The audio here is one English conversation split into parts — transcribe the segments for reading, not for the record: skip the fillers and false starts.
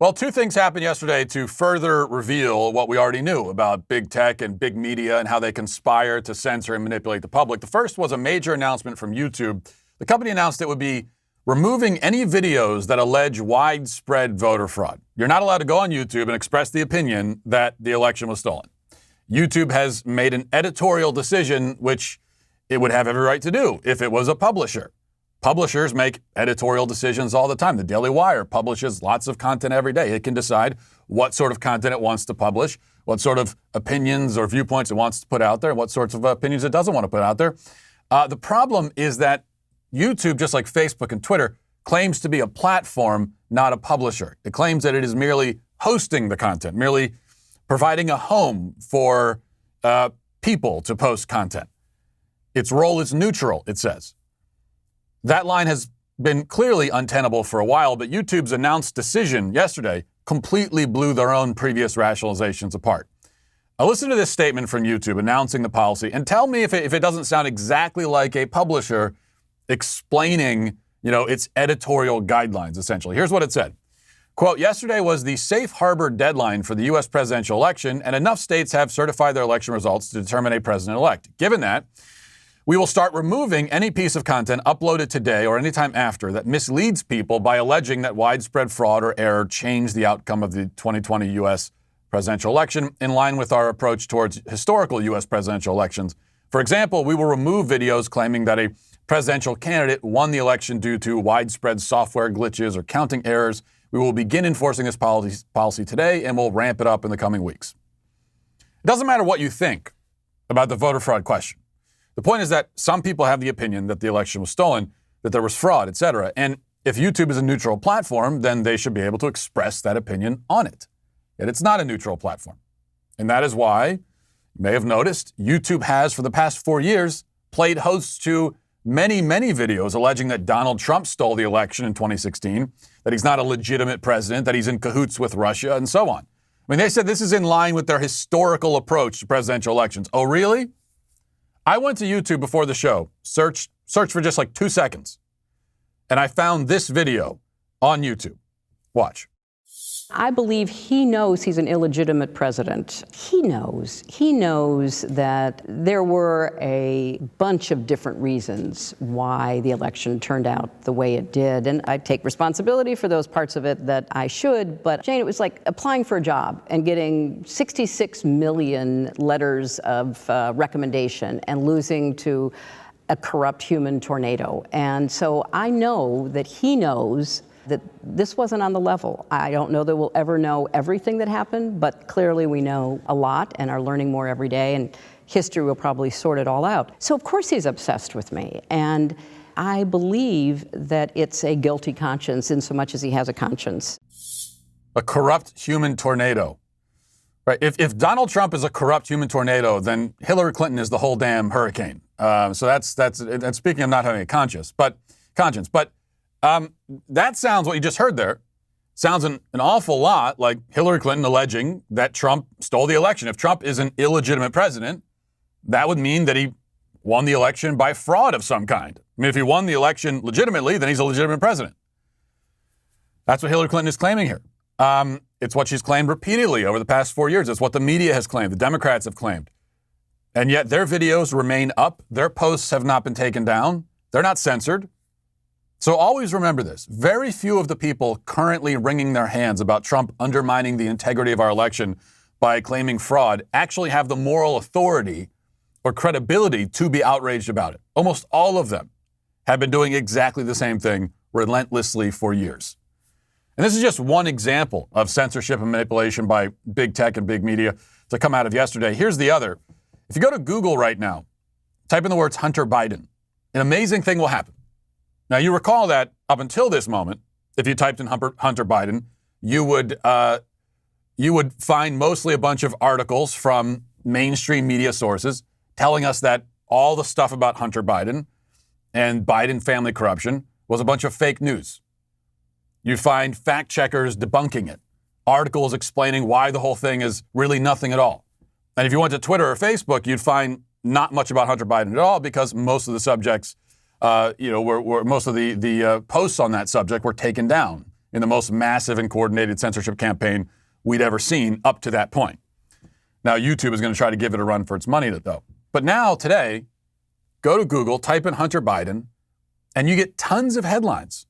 Well, two things happened yesterday to further reveal what we already knew about big tech and big media and how they conspire to censor and manipulate the public. The first was a major announcement from YouTube. The company announced it would be removing any videos that allege widespread voter fraud. You're not allowed to go on YouTube and express the opinion that the election was stolen. YouTube has made an editorial decision, which it would have every right to do if it was a publisher. Publishers make editorial decisions all the time. The Daily Wire publishes lots of content every day. It can decide what sort of content it wants to publish, what sort of opinions or viewpoints it wants to put out there, what sorts of opinions it doesn't want to put out there. The problem is that YouTube, just like Facebook and Twitter, claims to be a platform, not a publisher. It claims that it is merely hosting the content, merely providing a home for people to post content. Its role is neutral, it says. That line has been clearly untenable for a while, but YouTube's announced decision yesterday completely blew their own previous rationalizations apart. Now listen to this statement from YouTube announcing the policy and tell me if it doesn't sound exactly like a publisher explaining, its editorial guidelines, essentially. Here's what it said. Quote, yesterday was the safe harbor deadline for the U.S. presidential election, and enough states have certified their election results to determine a president-elect. Given that, we will start removing any piece of content uploaded today or anytime after that misleads people by alleging that widespread fraud or error changed the outcome of the 2020 U.S. presidential election in line with our approach towards historical U.S. presidential elections. For example, we will remove videos claiming that a presidential candidate won the election due to widespread software glitches or counting errors. We will begin enforcing this policy today and we'll ramp it up in the coming weeks. It doesn't matter what you think about the voter fraud question. The point is that some people have the opinion that the election was stolen, that there was fraud, etc. And if YouTube is a neutral platform, then they should be able to express that opinion on it. Yet it's not a neutral platform. And that is why, you may have noticed, YouTube has, for the past 4 years, played host to many, many videos alleging that Donald Trump stole the election in 2016, that he's not a legitimate president, that he's in cahoots with Russia, and so on. I mean, they said this is in line with their historical approach to presidential elections. Oh, really? I went to YouTube before the show, searched for just like 2 seconds, and I found this video on YouTube. Watch. I believe he knows he's an illegitimate president. He knows that there were a bunch of different reasons why the election turned out the way it did. And I take responsibility for those parts of it that I should. But Jane, it was like applying for a job and getting 66 million letters of recommendation and losing to a corrupt human tornado. And so I know that he knows that this wasn't on the level. I don't know that we'll ever know everything that happened, but clearly we know a lot and are learning more every day, and history will probably sort it all out. So of course he's obsessed with me, and I believe that it's a guilty conscience in so much as he has a conscience. A corrupt human tornado. Right. If Donald Trump is a corrupt human tornado, then Hillary Clinton is the whole damn hurricane. So that's and speaking of not having a conscience, but that sounds, what you just heard there, sounds an awful lot like Hillary Clinton alleging that Trump stole the election. If Trump is an illegitimate president, that would mean that he won the election by fraud of some kind. I mean, if he won the election legitimately, then he's a legitimate president. That's what Hillary Clinton is claiming here. It's what she's claimed repeatedly over the past 4 years. It's what the media has claimed, the Democrats have claimed. And yet their videos remain up. Their posts have not been taken down. They're not censored. So always remember this. Very few of the people currently wringing their hands about Trump undermining the integrity of our election by claiming fraud actually have the moral authority or credibility to be outraged about it. Almost all of them have been doing exactly the same thing relentlessly for years. And this is just one example of censorship and manipulation by big tech and big media to come out of yesterday. Here's the other. If you go to Google right now, type in the words Hunter Biden, an amazing thing will happen. Now, you recall that up until this moment, if you typed in Hunter Biden, you would find mostly a bunch of articles from mainstream media sources telling us that all the stuff about Hunter Biden and Biden family corruption was a bunch of fake news. You find fact checkers debunking it, articles explaining why the whole thing is really nothing at all. And if you went to Twitter or Facebook, you'd find not much about Hunter Biden at all because most of the subjects, most of the posts on that subject were taken down in the most massive and coordinated censorship campaign we'd ever seen up to that point. Now, YouTube is going to try to give it a run for its money, though. But now, today, go to Google, type in Hunter Biden, and you get tons of headlines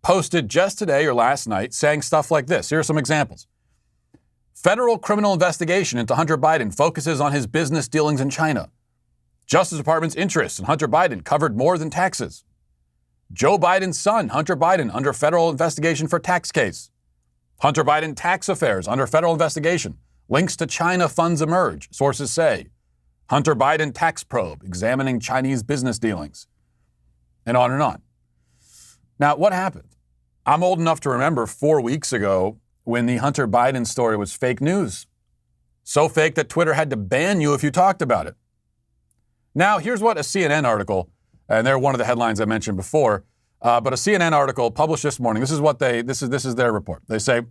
posted just today or last night saying stuff like this. Here are some examples. Federal criminal investigation into Hunter Biden focuses on his business dealings in China. Justice Department's interest in Hunter Biden covered more than taxes. Joe Biden's son, Hunter Biden, under federal investigation for tax case. Hunter Biden tax affairs under federal investigation. Links to China funds emerge, sources say. Hunter Biden tax probe, examining Chinese business dealings. And on and on. Now, what happened? I'm old enough to remember 4 weeks ago when the Hunter Biden story was fake news. So fake that Twitter had to ban you if you talked about it. Now, here's what a CNN article, and they're one of the headlines I mentioned before, but a CNN article published this morning, this is their report. They say,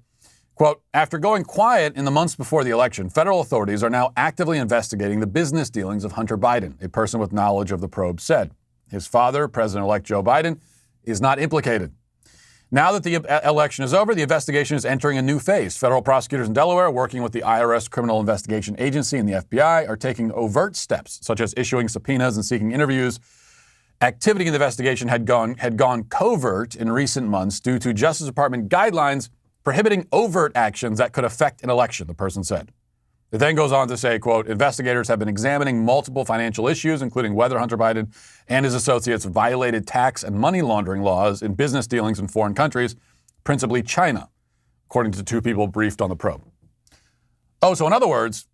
quote, after going quiet in the months before the election, federal authorities are now actively investigating the business dealings of Hunter Biden, a person with knowledge of the probe said. His father, President-elect Joe Biden, is not implicated. Now that the election is over, the investigation is entering a new phase. Federal prosecutors in Delaware, working with the IRS Criminal Investigation Agency and the FBI, are taking overt steps, such as issuing subpoenas and seeking interviews. Activity in the investigation had gone covert in recent months due to Justice Department guidelines prohibiting overt actions that could affect an election, the person said. It then goes on to say, quote, investigators have been examining multiple financial issues, including whether Hunter Biden and his associates violated tax and money laundering laws in business dealings in foreign countries, principally China, according to two people briefed on the probe. Oh, so in other words,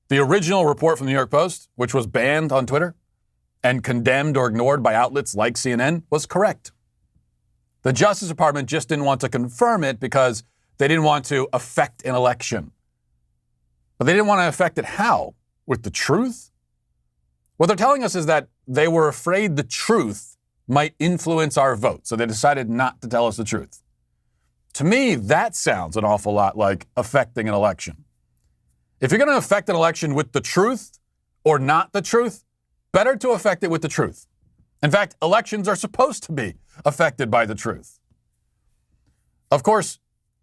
the original report from the New York Post, which was banned on Twitter and condemned or ignored by outlets like CNN, was correct. The Justice Department just didn't want to confirm it because they didn't want to affect an election. But they didn't want to affect it how? With the truth? What they're telling us is that they were afraid the truth might influence our vote, so they decided not to tell us the truth. To me, that sounds an awful lot like affecting an election. If you're going to affect an election with the truth or not the truth, better to affect it with the truth. In fact, elections are supposed to be affected by the truth. Of course,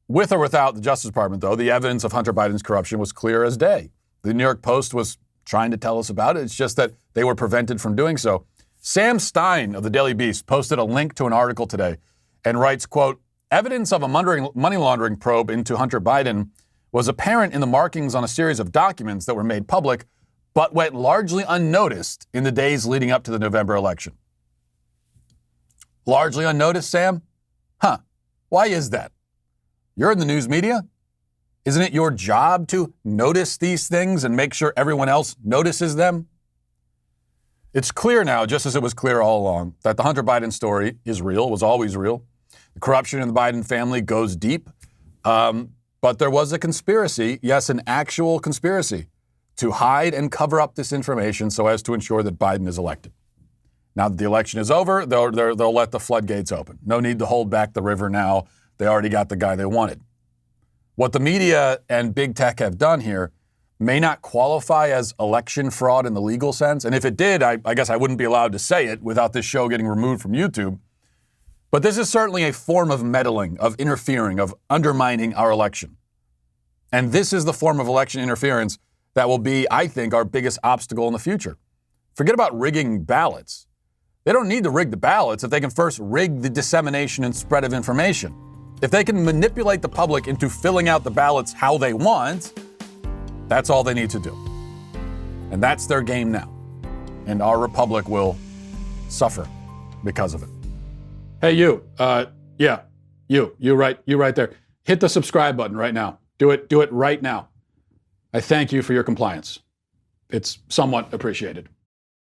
with or without the Justice Department, though, the evidence of Hunter Biden's corruption was clear as day. The New York Post was trying to tell us about it. It's just that they were prevented from doing so. Sam Stein of the Daily Beast posted a link to an article today and writes, quote, evidence of a money laundering probe into Hunter Biden was apparent in the markings on a series of documents that were made public, but went largely unnoticed in the days leading up to the November election. Largely unnoticed, Sam? Huh. Why is that? You're in the news media. Isn't it your job to notice these things and make sure everyone else notices them? It's clear now, just as it was clear all along, that the Hunter Biden story is real, was always real. The corruption in the Biden family goes deep. But there was a conspiracy, yes, an actual conspiracy, to hide and cover up this information so as to ensure that Biden is elected. Now that the election is over, they'll let the floodgates open. No need to hold back the river now. They already got the guy they wanted. What the media and big tech have done here may not qualify as election fraud in the legal sense. And if it did, I guess I wouldn't be allowed to say it without this show getting removed from YouTube. But this is certainly a form of meddling, of interfering, of undermining our election. And this is the form of election interference that will be, I think, our biggest obstacle in the future. Forget about rigging ballots. They don't need to rig the ballots if they can first rig the dissemination and spread of information. If they can manipulate the public into filling out the ballots how they want, that's all they need to do. And that's their game now. And our republic will suffer because of it. Hey, you right there. Hit the subscribe button right now. Do it right now. I thank you for your compliance. It's somewhat appreciated.